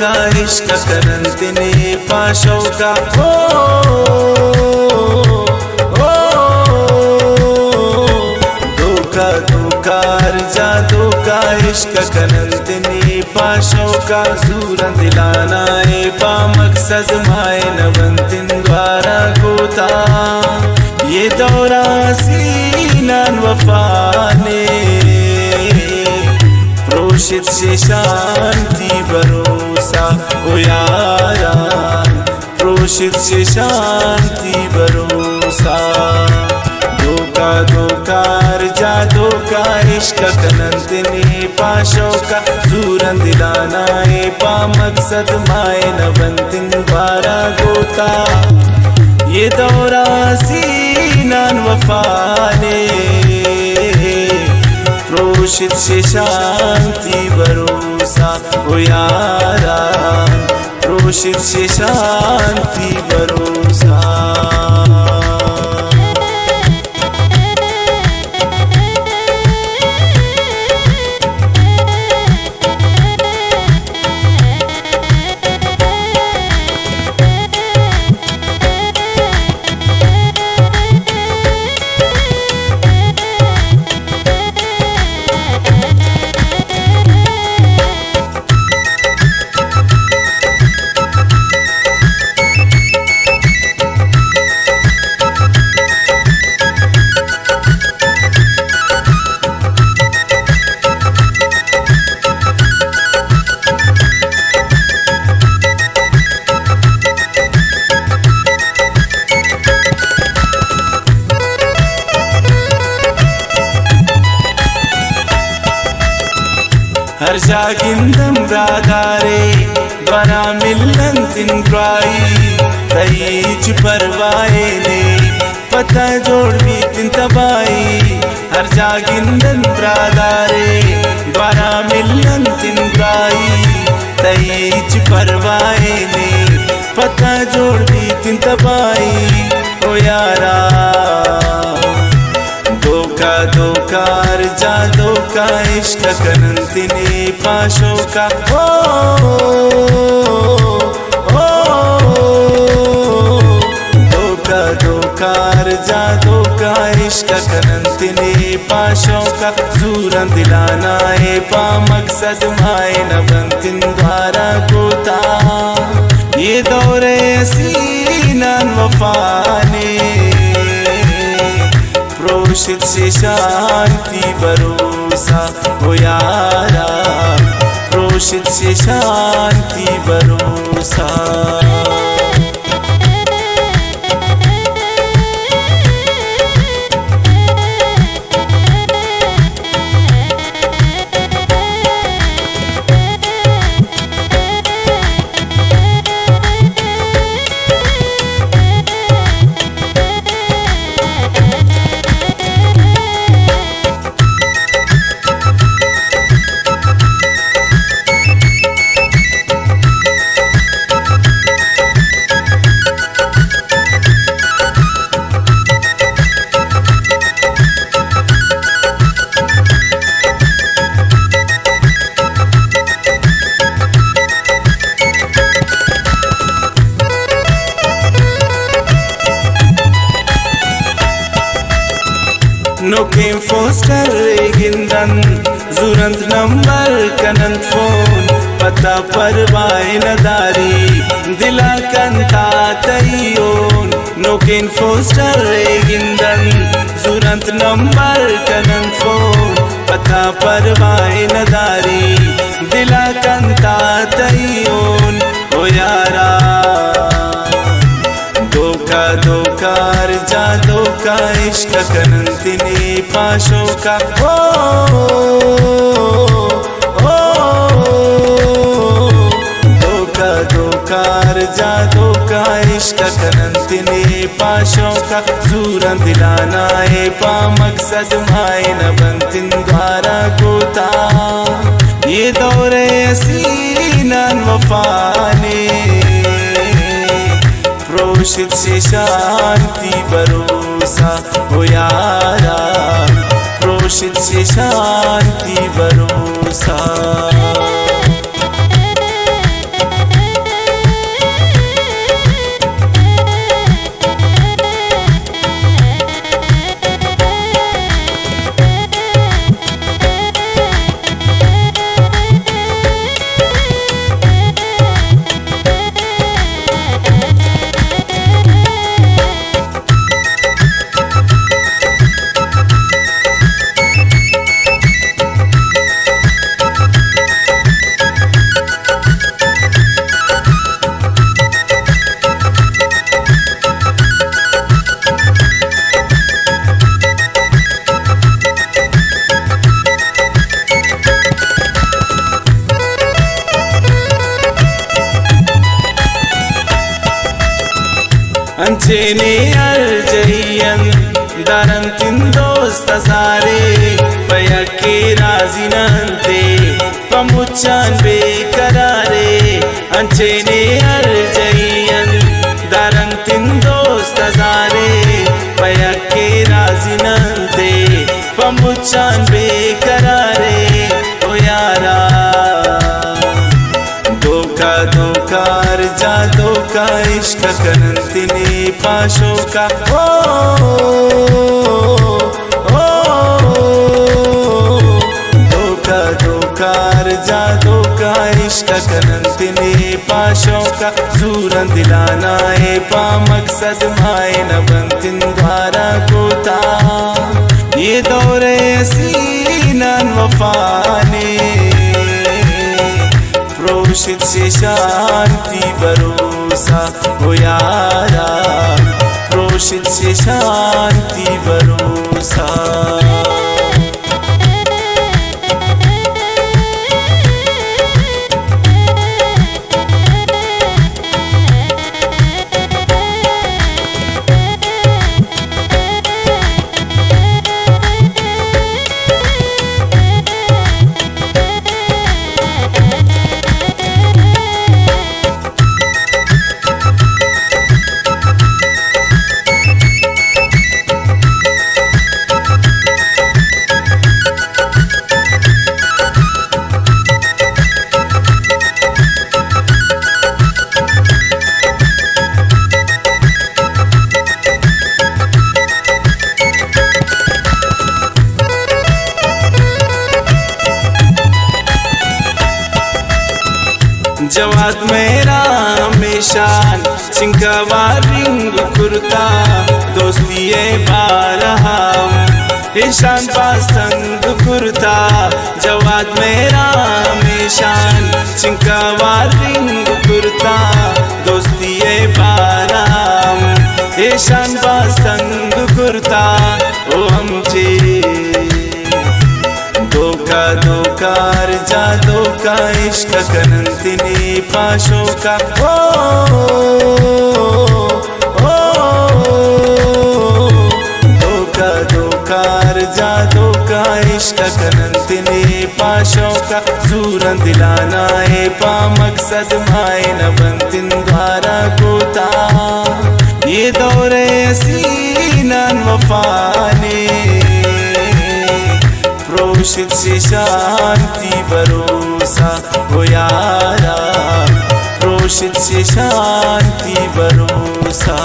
धोका इश्क करंतने पाशौका धोका इश्क करंतने पाशौका जूरन दिलानाए पा मकसद माए नवंतिन द्वारा गोता ये दौरा सीनान वफाने प्रोशित से शांति भरोसा ओ यारा प्रोशित से शांति भरोसा धोका धोका रजा धोका इश्क कनंतने पाशौका जूरन दिलानाए पा मकसद माए नवंतिन द्वारा गोता ये दौरा सीनान वफाने प्रोशित से शांति भरोसा ओ यारा प्रोशित से शांति भरोसा। हर जागिंदम राधारे द्वारा मिलंतिन ग्राई तईच परवाए ने पता जोड़ भी तिन तबाई हर जागिंदम राधारे द्वारा मिलंतिन ग्राई तईच परवाए ने पता जोड़ भी तिन तबाई ओ यारा धोका धोका रजा धोका इश्क कनंतने पाशौका धोका धोका रजा धोका इश्क कनंतने पाशौका जूरन दिलानाए पा मकसद माए नवंतिन द्वारा गोता ये दौरे सीनान वफाने प्रोशित से शांति भरोसा ओ यारा प्रोशित से शांति भरोसा। नोकें फोस्टर गिंदन जुरंत नंबर कनंत फोन पता परवाए नदारी दिला कंता तैयोन नोकें फोस्टर गिंदन जुरंत नंबर कनंत फोन पता परवाए नदारी दिला कंता तैयोन ओ यारा धोका धोका रजा धोका इश्क कनंतने पाशौका धोका धोका रजा धोका इश्क कनंतने पाशौका जूरन दिलानाए पा मकसद माए नवंतिन द्वारा गोता ये दौरे सीनान वफाने प्रोशित से शांति भरोसा ओ यारा प्रोशित से शांति भरोसा। अंचेने अर्जयन दारन तिन दोस्त सारे पयके राजिनंते पमुचान बेकरारे अंचेने अर्जयन दारन तिन दोस्त सारे पयके राजिनंते पमुचान बेकरारे ओ यारा धोखा धोखा अर्जा धोखा इश्क कनंतिनी पाशोका धोखा धोखा अर्जा धोखा इश्क कनंतिनी पाशोका सूरन दिलाना है पा मकसद माए न बंतिन द्वारा कोता ये दौरे सीनन वफाने प्रोषित से शांति भरोसा हो यारा प्रोषित से शांति भरोसा जवाद मेरा हमेशान सिंगावा रिंग कुर्ता दोस्ती बारहम ईशान पास्तंग कुर्ता जवाद मेरा हमेशान सिंगावा रिंग कुर्ता दोस्ती बारहम ईशान पास्तंग कुर्ता ओ हमचे धोखा धोखा अर्जा धोखा इश्क कनंतिनी पाशोका धोखा धोखा अर्जा धोखा इश्क कनंतिनी पाशोका सूरन दिलाना है पा मकसद माए न बंतिन द्वारा कोता ये दौरे सीनन वफाने प्रोषित से शांति भरोसा हो यारा प्रोषित से शांति भरोसा।